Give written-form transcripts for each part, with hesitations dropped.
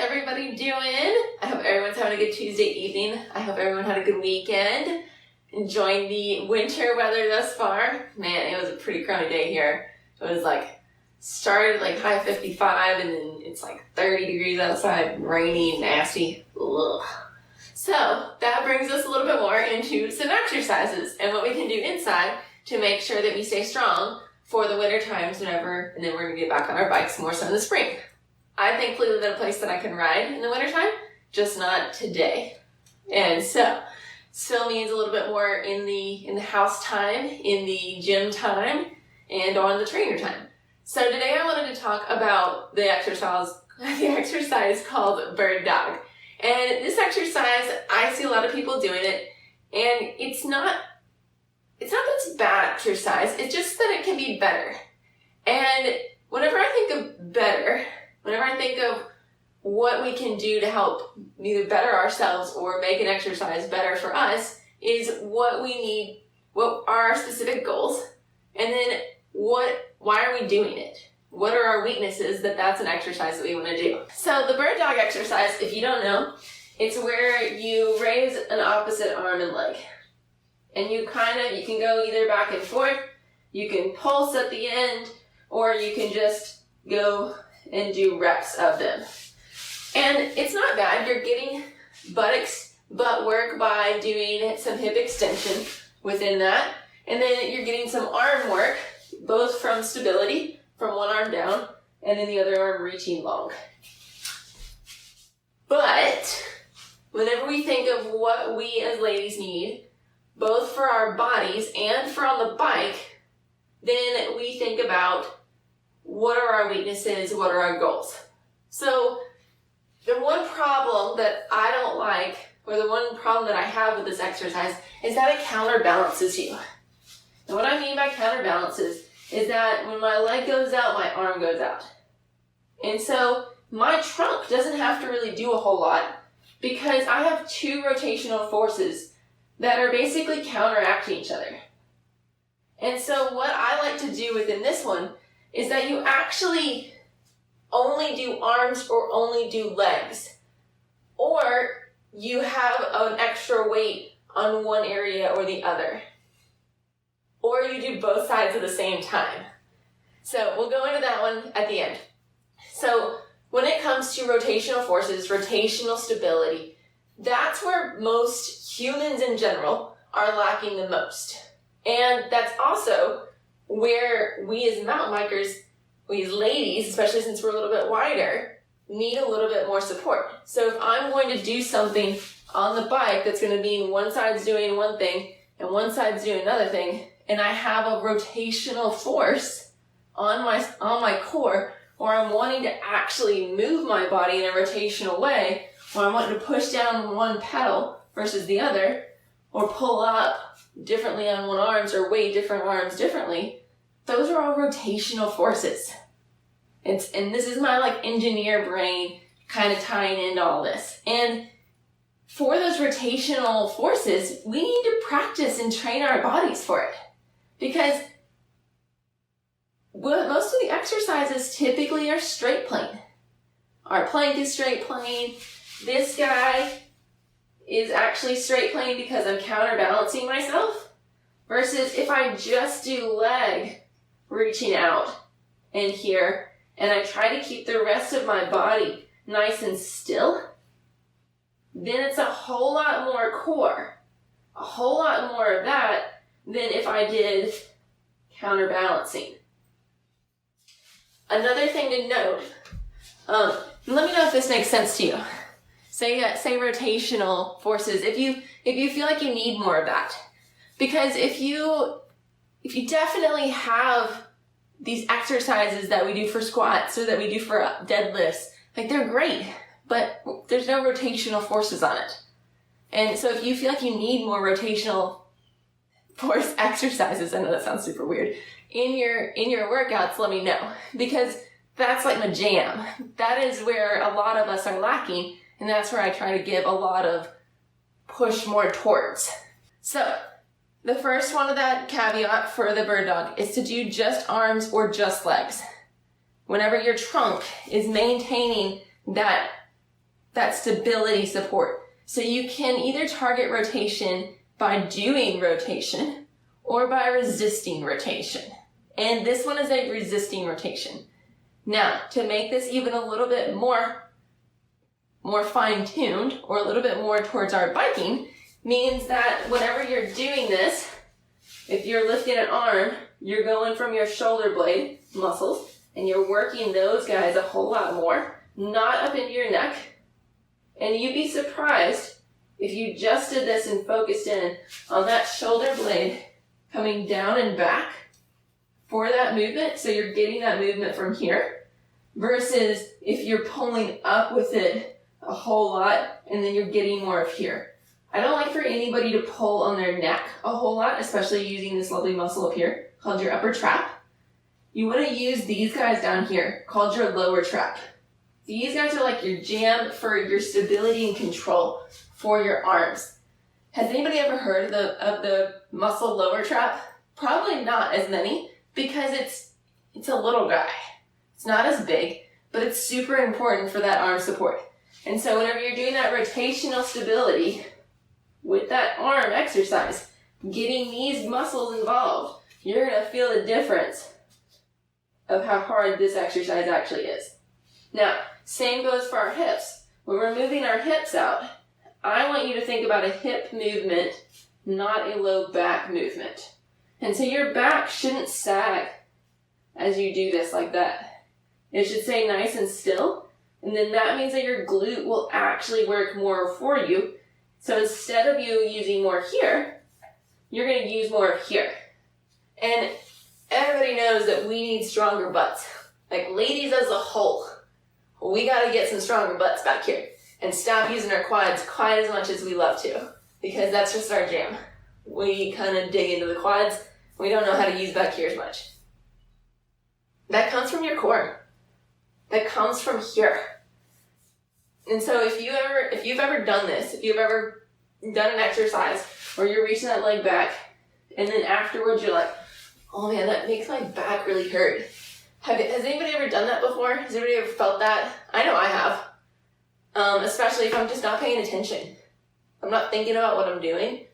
everybody doing? I hope everyone's having a good Tuesday evening. I hope everyone had a good weekend. Enjoying the winter weather thus far. Man, it was a pretty crummy day here. It was started high 55 and then it's 30 degrees outside, rainy, nasty. Ugh. So that brings us a little bit more into some exercises and what we can do inside to make sure that we stay strong for the winter times and then we're going to get back on our bikes more so in the spring. I thankfully live in a place that I can ride in the wintertime, just not today. And so, still means a little bit more in the house time, in the gym time, and on the trainer time. So today I wanted to talk about the exercise called bird dog. And this exercise, I see a lot of people doing it, and it's not that it's bad exercise, it's just that it can be better. And whenever I think of better, whenever I think of what we can do to help either better ourselves or make an exercise better for us is what we need, what are our specific goals, and then why are we doing it? What are our weaknesses that's an exercise that we want to do? So the bird dog exercise, if you don't know, it's where you raise an opposite arm and leg. And you can go either back and forth, you can pulse at the end, or you can just go and do reps of them. And it's not bad. You're getting butt work by doing some hip extension within that. And then you're getting some arm work, both from stability, from one arm down, and then the other arm reaching long. But whenever we think of what we as ladies need, both for our bodies and for on the bike, then we think about what are our weaknesses, what are our goals. So the one problem that I don't like, or the one problem that I have with this exercise, is that it counterbalances you. And what I mean by counterbalances is that when my leg goes out, my arm goes out. And so my trunk doesn't have to really do a whole lot because I have two rotational forces that are basically counteracting each other. And so what I like to do within this one is that you actually only do arms or only do legs. Or you have an extra weight on one area or the other. Or you do both sides at the same time. So we'll go into that one at the end. So when it comes to rotational forces, rotational stability, that's where most humans in general are lacking the most. And that's also where we as mountain bikers, we as ladies, especially since we're a little bit wider, need a little bit more support. So if I'm going to do something on the bike that's going to mean one side's doing one thing and one side's doing another thing, and I have a rotational force on my core, or I'm wanting to actually move my body in a rotational way, or I'm wanting to push down one pedal versus the other, or pull up differently on one arms or weight different arms differently, those are all rotational forces. And this is my engineer brain kind of tying into all this. And for those rotational forces, we need to practice and train our bodies for it. Because most of the exercises typically are straight plane. Our plank is straight plane. This guy is actually straight plane because I'm counterbalancing myself. Versus if I just do leg reaching out and here, and I try to keep the rest of my body nice and still, then it's a whole lot more core, a whole lot more of that than if I did counterbalancing. Another thing to note, let me know if this makes sense to you. Say rotational forces, if you feel like you need more of that. Because if you definitely have these exercises that we do for squats or that we do for deadlifts, they're great, but there's no rotational forces on it. And so if you feel like you need more rotational force exercises, I know that sounds super weird, in your workouts, let me know. Because that's my jam. That is where a lot of us are lacking, and that's where I try to give a lot of push more towards. So the first one of that caveat for the bird dog is to do just arms or just legs. Whenever your trunk is maintaining that that stability support. So you can either target rotation by doing rotation or by resisting rotation. And this one is a resisting rotation. Now, to make this even a little bit more fine-tuned or a little bit more towards our biking means that whenever you're doing this, if you're lifting an arm, you're going from your shoulder blade muscles and you're working those guys a whole lot more, not up into your neck. And you'd be surprised if you just did this and focused in on that shoulder blade coming down and back for that movement, so you're getting that movement from here, versus if you're pulling up with it a whole lot and then you're getting more of here. I don't like for anybody to pull on their neck a whole lot, especially using this lovely muscle up here called your upper trap. You want to use these guys down here called your lower trap. These guys are like your jam for your stability and control for your arms. Has anybody ever heard of the muscle lower trap? Probably not as many, because it's a little guy. It's not as big, but it's super important for that arm support. And so whenever you're doing that rotational stability with that arm exercise, getting these muscles involved, you're going to feel the difference of how hard this exercise actually is. Now, same goes for our hips. When we're moving our hips out, I want you to think about a hip movement, not a low back movement. And so your back shouldn't sag as you do this like that. It should stay nice and still, and then that means that your glute will actually work more for you. So instead of you using more here, you're going to use more here. And everybody knows that we need stronger butts. Like ladies as a whole, we got to get some stronger butts back here and stop using our quads quite as much as we love to, because that's just our jam. We kind of dig into the quads. We don't know how to use back here as much. That comes from your core. That comes from here. And so if you've ever done this, if you've ever done an exercise where you're reaching that leg back and then afterwards you're like, oh man, that makes my back really hurt. Has anybody ever done that before? Has anybody ever felt that? I know I have. Especially if I'm just not paying attention. I'm not thinking about what I'm doing.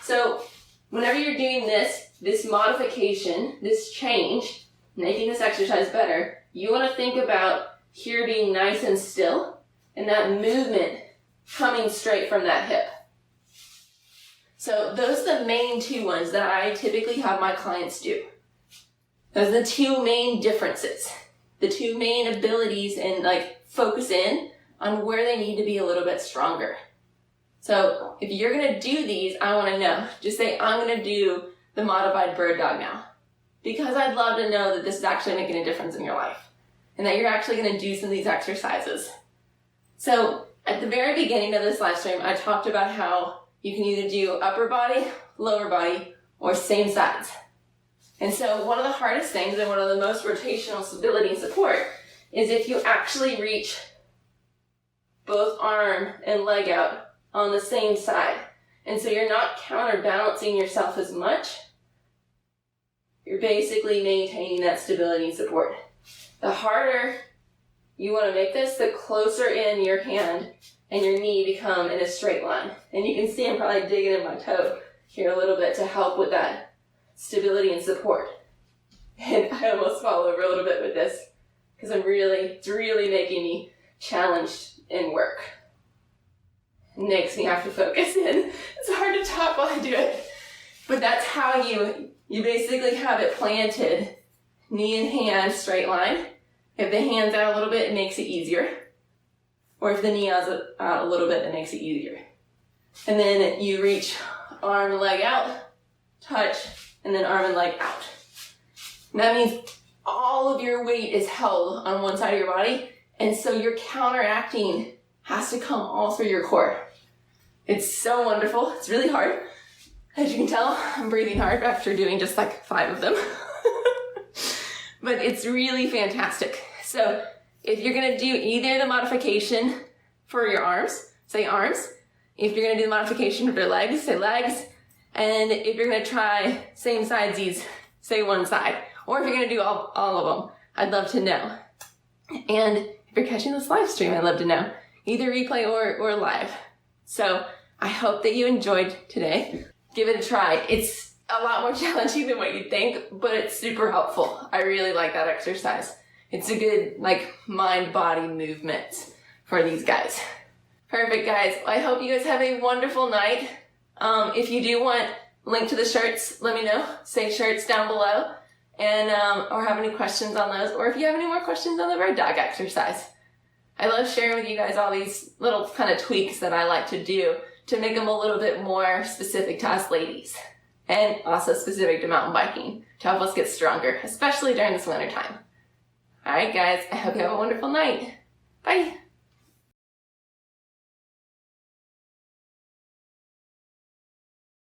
So whenever you're doing this modification, this change, making this exercise better, you want to think about here being nice and still and that movement coming straight from that hip. So those are the main two ones that I typically have my clients do. Those are the two main differences, the two main abilities, and focus in on where they need to be a little bit stronger. So if you're going to do these, I want to know. Just say, I'm going to do the modified bird dog now, because I'd love to know that this is actually making a difference in your life and that you're actually going to do some of these exercises. So at the very beginning of this live stream, I talked about how you can either do upper body, lower body, or same sides. And so one of the hardest things and one of the most rotational stability and support is if you actually reach both arm and leg out on the same side. And so you're not counterbalancing yourself as much. You're basically maintaining that stability and support. The harder you want to make this, the closer in your hand and your knee become in a straight line. And you can see I'm probably digging in my toe here a little bit to help with that stability and support. And I almost fall over a little bit with this because it's really making me challenged in work. It makes me have to focus in. It's hard to talk while I do it. But that's how you basically have it planted, knee and hand, straight line. If the hand's out a little bit, it makes it easier. Or if the knee is out a little bit, it makes it easier. And then you reach arm and leg out, touch, and then arm and leg out. And that means all of your weight is held on one side of your body, and so your counteracting has to come all through your core. It's so wonderful. It's really hard. As you can tell, I'm breathing hard after doing just 5 of them. But it's really fantastic. So if you're going to do either the modification for your arms, say arms. If you're going to do the modification for your legs, say legs. And if you're going to try same sidesies, say one side. Or if you're going to do all of them, I'd love to know. And if you're catching this live stream, I'd love to know. either replay or live. So I hope that you enjoyed today. Give it a try. It's a lot more challenging than what you'd think, but it's super helpful. I really like that exercise. It's a good, like, mind-body movement for these guys. Perfect, guys. I hope you guys have a wonderful night. If you do want link to the shirts, let me know. Say shirts down below. And, or have any questions on those, or if you have any more questions on the bird dog exercise. I love sharing with you guys all these little kind of tweaks that I like to do to make them a little bit more specific to us ladies. And also specific to mountain biking to help us get stronger, especially during this winter time. Alright guys, I hope you have a wonderful night. Bye!